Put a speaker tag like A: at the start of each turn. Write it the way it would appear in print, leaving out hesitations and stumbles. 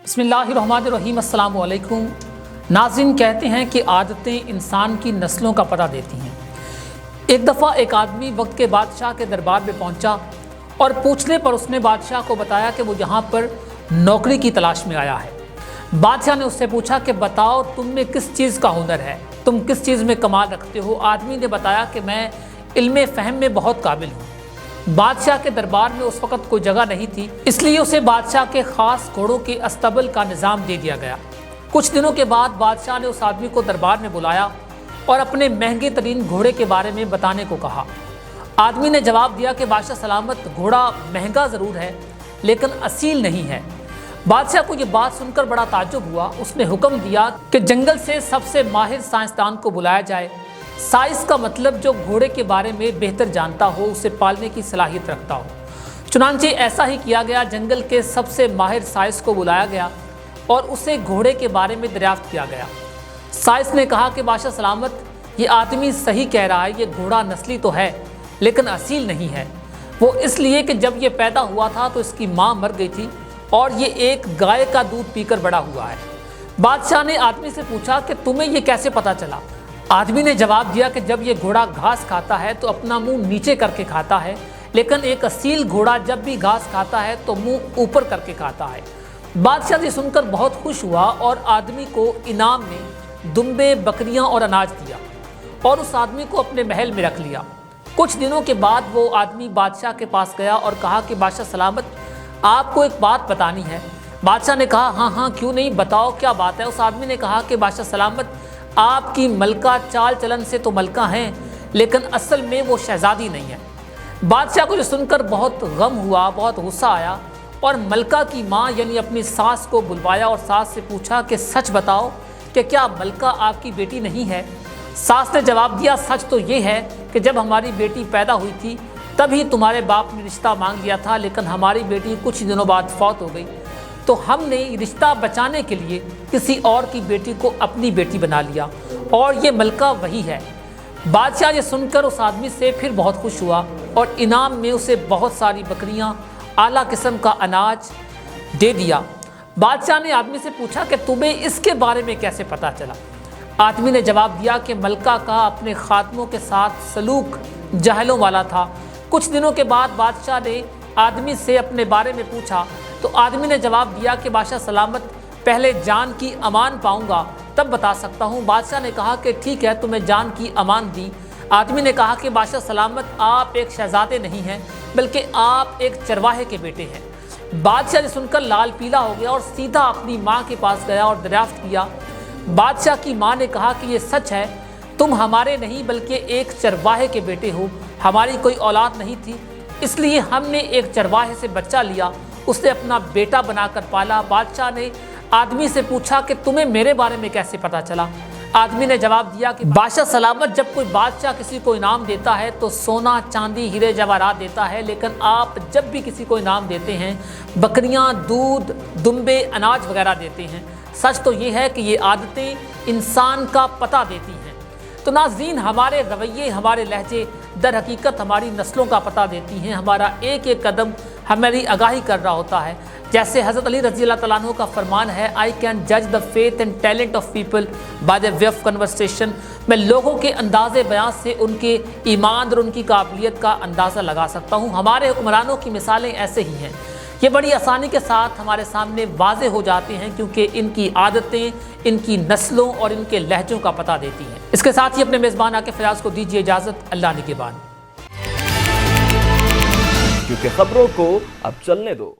A: बिस्मिल्लाहिर्रहमानिर्रहीम। अस्सलाम वालेकुम। नाज़रीन, कहते हैं कि आदतें इंसान की नस्लों का पता देती हैं। एक दफ़ा एक आदमी वक्त के बादशाह के दरबार में पहुंचा और पूछने पर उसने बादशाह को बताया कि वो यहाँ पर नौकरी की तलाश में आया है। बादशाह ने उससे पूछा कि बताओ तुम में किस चीज़ का हुनर है, तुम किस चीज़ में कमाल रखते हो। आदमी ने बताया कि मैं इल्म फ़हम में बहुत काबिल हूँ। बादशाह के दरबार में उस वक़्त कोई जगह नहीं थी, इसलिए उसे बादशाह के ख़ास घोड़ों के अस्तबल का निज़ाम दे दिया गया। कुछ दिनों के बाद बादशाह ने उस आदमी को दरबार में बुलाया और अपने महंगे तरीन घोड़े के बारे में बताने को कहा। आदमी ने जवाब दिया कि बादशाह सलामत, घोड़ा महंगा ज़रूर है लेकिन असील नहीं है। बादशाह को ये बात सुनकर बड़ा ताज्जुब हुआ। उसने हुक्म दिया कि जंगल से सबसे माहिर साइंसदान को बुलाया जाए। साइंस का मतलब जो घोड़े के बारे में बेहतर जानता हो, उसे पालने की सलाहियत रखता हो। चुनांचे ऐसा ही किया गया। जंगल के सबसे माहिर साइंस को बुलाया गया और उसे घोड़े के बारे में दरियाफ्त किया गया। साइंस ने कहा कि बादशाह सलामत, ये आदमी सही कह रहा है, ये घोड़ा नस्ली तो है लेकिन असील नहीं है। वो इसलिए कि जब ये पैदा हुआ था तो इसकी माँ मर गई थी और ये एक गाय का दूध पीकर बड़ा हुआ है। बादशाह ने आदमी से पूछा कि तुम्हें ये कैसे पता चला। आदमी ने जवाब दिया कि जब ये घोड़ा घास खाता है तो अपना मुंह नीचे करके खाता है, लेकिन एक असील घोड़ा जब भी घास खाता है तो मुंह ऊपर करके खाता है। बादशाह ने सुनकर बहुत खुश हुआ और आदमी को इनाम में दुम्बे, बकरियां और अनाज दिया और उस आदमी को अपने महल में रख लिया। कुछ दिनों के बाद वो आदमी बादशाह के पास गया और कहा कि बादशाह सलामत, आपको एक बात बतानी है। बादशाह ने कहा हाँ हाँ क्यों नहीं, बताओ क्या बात है। उस आदमी ने कहा कि बादशाह सलामत, आपकी मलका चाल चलन से तो मलका हैं लेकिन असल में वो शहजादी नहीं है। बादशाह को जो सुनकर बहुत गम हुआ, बहुत गुस्सा आया और मलका की माँ यानी अपनी सास को बुलवाया और सास से पूछा कि सच बताओ कि क्या मलका आपकी बेटी नहीं है। सास ने जवाब दिया, सच तो ये है कि जब हमारी बेटी पैदा हुई थी तभी तुम्हारे बाप ने रिश्ता मांग लिया था, लेकिन हमारी बेटी कुछ दिनों बाद फौत हो गई तो हमने रिश्ता बचाने के लिए किसी और की बेटी को अपनी बेटी बना लिया और ये मलका वही है। बादशाह ये सुनकर उस आदमी से फिर बहुत खुश हुआ और इनाम में उसे बहुत सारी बकरियां, आला किस्म का अनाज दे दिया। बादशाह ने आदमी से पूछा कि तुम्हें इसके बारे में कैसे पता चला। आदमी ने जवाब दिया कि मलका का अपने खातमों के साथ सलूक जाहलों वाला था। कुछ दिनों के बाद बादशाह ने आदमी से अपने बारे में पूछा तो आदमी ने जवाब दिया कि बादशाह सलामत, पहले जान की अमान पाऊंगा तब बता सकता हूं। बादशाह ने कहा कि ठीक है, तुम्हें जान की अमान दी। आदमी ने कहा कि बादशाह सलामत, आप एक शहजादे नहीं हैं बल्कि आप एक चरवाहे के बेटे हैं। बादशाह ने सुनकर लाल पीला हो गया और सीधा अपनी माँ के पास गया और दरियाफ्त किया। बादशाह की माँ ने कहा कि ये सच है, तुम हमारे नहीं बल्कि एक चरवाहे के बेटे हो। हमारी कोई औलाद नहीं थी, इसलिए हमने एक चरवाहे से बच्चा लिया, उसे अपना बेटा बनाकर पाला। बादशाह ने आदमी से पूछा कि तुम्हें मेरे बारे में कैसे पता चला। आदमी ने जवाब दिया कि बादशाह सलामत, जब कोई बादशाह किसी को इनाम देता है तो सोना, चांदी, हीरे जवाहरात देता है, लेकिन आप जब भी किसी को इनाम देते हैं बकरियां, दूध, दुम्बे, अनाज वगैरह देते हैं। सच तो ये है कि ये आदतें इंसान का पता देती हैं। तो नाज़रीन, हमारे रवैये, हमारे लहजे दर हकीकत हमारी नस्लों का पता देती हैं। हमारा एक एक कदम हमारी आगाही कर रहा होता है। जैसे हज़रत अली रज़ी अल्लाह तआला अन्हु का फरमान है, आई कैन जज the faith and talent of people by the way of conversation. मैं लोगों के अंदाज़े बयान से उनके ईमान और उनकी काबिलियत का अंदाज़ा लगा सकता हूँ। हमारे हुक्मरानों की मिसालें ऐसे ही हैं। ये बड़ी आसानी के साथ हमारे सामने वाज़े हो जाते हैं क्योंकि इनकी आदतें, इनकी नस्लों और इनके लहजों का पता देती हैं। इसके साथ ही अपने मेज़बान आके फयाज को दीजिए इजाज़त। अल्लाह निगहबान।
B: क्योंकि खबरों को अब चलने दो।